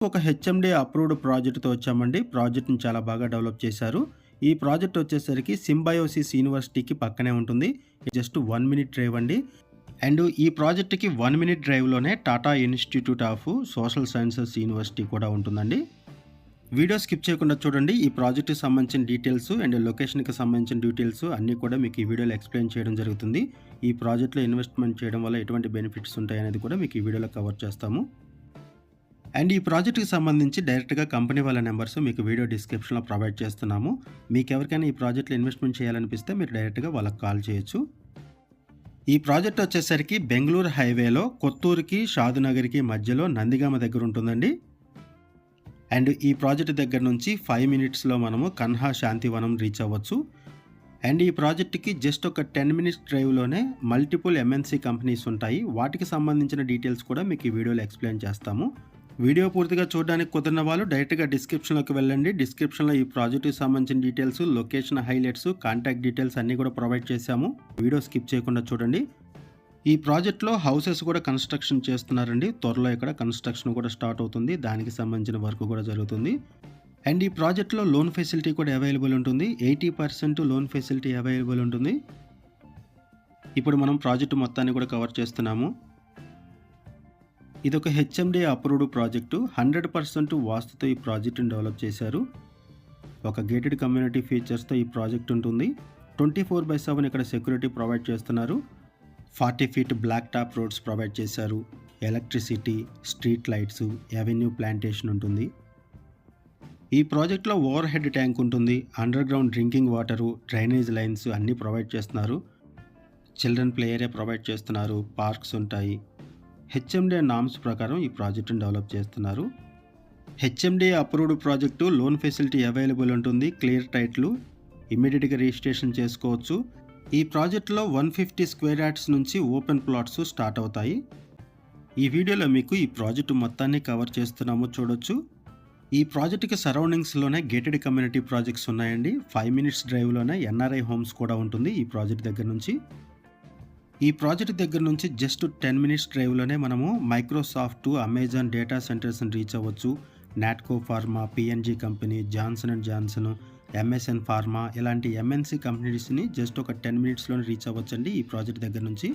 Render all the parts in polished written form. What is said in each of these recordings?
ఒక HMD approved ప్రాజెక్ట్‌తో వచ్చామండి. ప్రాజెక్ట్‌ని చాలా బాగా డెవలప్ చేశారు. ఈ ప్రాజెక్ట్ వచ్చేసరికి సింబయోసిస్ యూనివర్సిటీకి పక్కనే ఉంటుంది. జస్ట్ 1 మినిట్ డ్రైవ్ అండి. అండ్ ఈ ప్రాజెక్ట్‌కి 1 మినిట్ డ్రైవ్‌లోనే Tata Institute of Social Sciences university కూడా ఉంటుందండి. వీడియో స్కిప్ చేయకుండా చూడండి. ఈ ప్రాజెక్ట్‌కి సంబంధించిన డీటెయిల్స్ అండ్ లొకేషన్‌కి సంబంధించిన డీటెయిల్స్ అన్నీ కూడా మీకు ఈ వీడియోలో ఎక్స్‌ప్లెయిన్ చేయడం జరుగుతుంది. ఈ ప్రాజెక్ట్‌లో ఇన్వెస్ట్‌మెంట్ చేయడం వల్ల ఎటువంటి బెనిఫిట్స్ ఉంటాయనేది కూడా మీకు ఈ వీడియోలో కవర్ చేస్తాము. అండ్ ఈ ప్రాజెక్ట్‌కి సంబంధించి డైరెక్ట్‌గా కంపెనీ వాళ్ళ నంబర్స్ మీకు వీడియో డిస్క్రిప్షన్‌లో ప్రొవైడ్ చేస్తున్నాము. మీకెవరికైనా ఈ ప్రాజెక్ట్‌లో ఇన్వెస్ట్‌మెంట్ చేయాలనిపిస్తే మీరు డైరెక్ట్‌గా వాళ్ళకి కాల్ చేయొచ్చు. ఈ ప్రాజెక్ట్ వచ్చేసరికి బెంగుళూరు హైవేలో కొత్తూరుకి, షాద్‌నగర్‌కి మధ్యలో నందిగామ దగ్గర ఉంటుందండి. అండ్ ఈ ప్రాజెక్ట్ దగ్గర నుంచి 5 మినిట్స్‌లో మనము కన్హా శాంతివనం రీచ్ అవ్వచ్చు. అండ్ ఈ ప్రాజెక్ట్‌కి జస్ట్ ఒక 10 మినిట్స్ డ్రైవ్‌లోనే మల్టిపుల్ ఎంఎన్‌సి కంపెనీస్ ఉంటాయి. వాటికి సంబంధించిన డీటెయిల్స్ కూడా మీకు ఈ వీడియోలో ఎక్స్‌ప్లెయిన్ చేస్తాము. వీడియో పూర్తిగా చూడడానికి కుదిరిన వాళ్ళు డైరెక్ట్‌గా డిస్క్రిప్షన్‌లోకి వెళ్ళండి. డిస్క్రిప్షన్‌లో ఈ ప్రాజెక్ట్‌కి సంబంధించిన details, location highlights, contact details అన్నీ కూడా ప్రొవైడ్ చేశాము. వీడియో స్కిప్ చేయకుండా చూడండి. ఈ ప్రాజెక్ట్‌లో హౌసెస్ కూడా కన్‌స్ట్రక్షన్ చేస్తున్నారండి. త్వరలో ఇక్కడ కన్‌స్ట్రక్షన్ కూడా స్టార్ట్ అవుతుంది. దానికి సంబంధించిన వర్క్ కూడా జరుగుతుంది. అండ్ ఈ ప్రాజెక్ట్‌లో లోన్ ఫెసిలిటీ కూడా అవైలబుల్ ఉంటుంది. 80% లోన్ ఫెసిలిటీ అవైలబుల్ ఉంటుంది. ఇప్పుడు మనం ప్రాజెక్ట్ మొత్తాన్ని కూడా కవర్ చేస్తున్నాము. ఇదొక హెచ్ఎండి అప్రూవ్డ్ ప్రాజెక్టు. 100% వాస్తుతో ఈ ప్రాజెక్ట్‌ని డెవలప్ చేశారు. ఒక గేటెడ్ కమ్యూనిటీ ఫీచర్స్‌తో ఈ ప్రాజెక్ట్ ఉంటుంది. 24/7 ఇక్కడ సెక్యూరిటీ ప్రొవైడ్ చేస్తున్నారు. 40 feet black top roads provide చేశారు. Electricity, street lights, avenue plantation ఉంటుంది. ఈ ప్రాజెక్ట్‌లో ఓవర్ హెడ్ ట్యాంక్ ఉంటుంది. Underground drinking water, drainage lines అన్నీ ప్రొవైడ్ చేస్తున్నారు. చిల్డ్రన్ ప్లే ఏరియా ప్రొవైడ్ చేస్తున్నారు. పార్క్స్ ఉంటాయి. హెచ్ఎండి నామ్స్ ప్రకారం ఈ ప్రాజెక్టును డెవలప్ చేస్తున్నారు. HMD approved project, loan facility available ఉంటుంది. క్లియర్ టైటిల్, ఇమ్మీడియట్‌గా రిజిస్ట్రేషన్ చేసుకోవచ్చు. ఈ ప్రాజెక్టులో 150 స్క్వేర్ యార్డ్స్ నుంచి ఓపెన్ ప్లాట్స్ స్టార్ట్ అవుతాయి. ఈ వీడియోలో మీకు ఈ ప్రాజెక్టు మొత్తాన్ని కవర్ చేస్తున్నాము, చూడొచ్చు. ఈ ప్రాజెక్టుకి సరౌండింగ్స్‌లోనే గేటెడ్ కమ్యూనిటీ ప్రాజెక్ట్స్ ఉన్నాయండి. 5 మినిట్స్ డ్రైవ్‌లోనే ఎన్ఆర్ఐ హోమ్స్ కూడా ఉంటుంది ఈ ప్రాజెక్ట్ దగ్గర నుంచి. ఈ ప్రాజెక్ట్ దగ్గర నుంచి జస్ట్ 10 మినిట్స్ డ్రైవ్‌లోనే మనము మైక్రోసాఫ్ట్, అమెజాన్ డేటా సెంటర్స్‌ని రీచ్ అవ్వచ్చు. Natco pharma, PNG company, Johnson and Johnson, MSN pharma ఇలాంటి ఎంఎన్‌సి కంపెనీస్‌ని జస్ట్ ఒక 10 మినిట్స్‌లోనే రీచ్ అవ్వచ్చండి ఈ ప్రాజెక్ట్ దగ్గర నుంచి.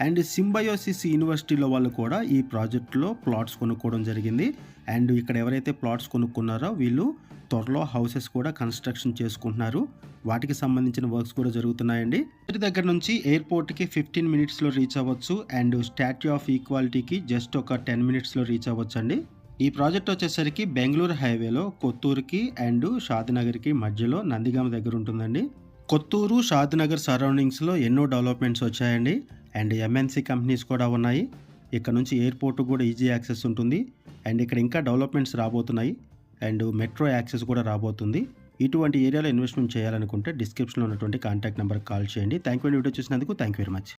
అండ్ సింబయోసిస్ యూనివర్సిటీలో వాళ్ళు కూడా ఈ ప్రాజెక్ట్‌లో ప్లాట్స్ కొనుక్కోవడం జరిగింది. అండ్ ఇక్కడ ఎవరైతే ప్లాట్స్ కొనుక్కున్నారో వీళ్ళు త్వరలో హౌసెస్ కూడా కన్‌స్ట్రక్షన్ చేసుకుంటున్నారు. వాటికి సంబంధించిన వర్క్స్ కూడా జరుగుతున్నాయండి. ఇంటి దగ్గర నుంచి ఎయిర్‌పోర్ట్‌కి 15 మినిట్స్‌లో రీచ్ అవ్వచ్చు. అండ్ స్టాట్యూ ఆఫ్ ఈక్వాలిటీకి జస్ట్ ఒక 10 మినిట్స్‌లో రీచ్ అవ్వచ్చండి. ఈ ప్రాజెక్ట్ వచ్చేసరికి బెంగుళూరు హైవేలో కొత్తూరుకి అండ్ షాద్‌నగర్‌కి మధ్యలో నందిగామ దగ్గర ఉంటుందండి. కొత్తూరు, షాద్‌నగర్ సరౌండింగ్స్‌లో ఎన్నో డెవలప్‌మెంట్స్ వచ్చాయండి. అండ్ ఎంఎన్‌సి కంపెనీస్ కూడా ఉన్నాయి. ఇక్కడ నుంచి ఎయిర్‌పోర్ట్ కూడా ఈజీ యాక్సెస్ ఉంటుంది. అండ్ ఇక్కడ ఇంకా డెవలప్‌మెంట్స్ రాబోతున్నాయి. అండ్ మెట్రో యాక్సెస్ కూడా రాబోతుంది. ఇటువంటి ఏరియాలో ఇన్వెస్ట్‌మెంట్ చేయాలనుకుంటే డిస్క్రిప్షన్‌లో ఉన్నటువంటి కాంటాక్ట్ నంబర్‌కి కాల్ చేయండి. థాంక్ యూ అండి వీడియో చూసినందుకు. Thank you very much.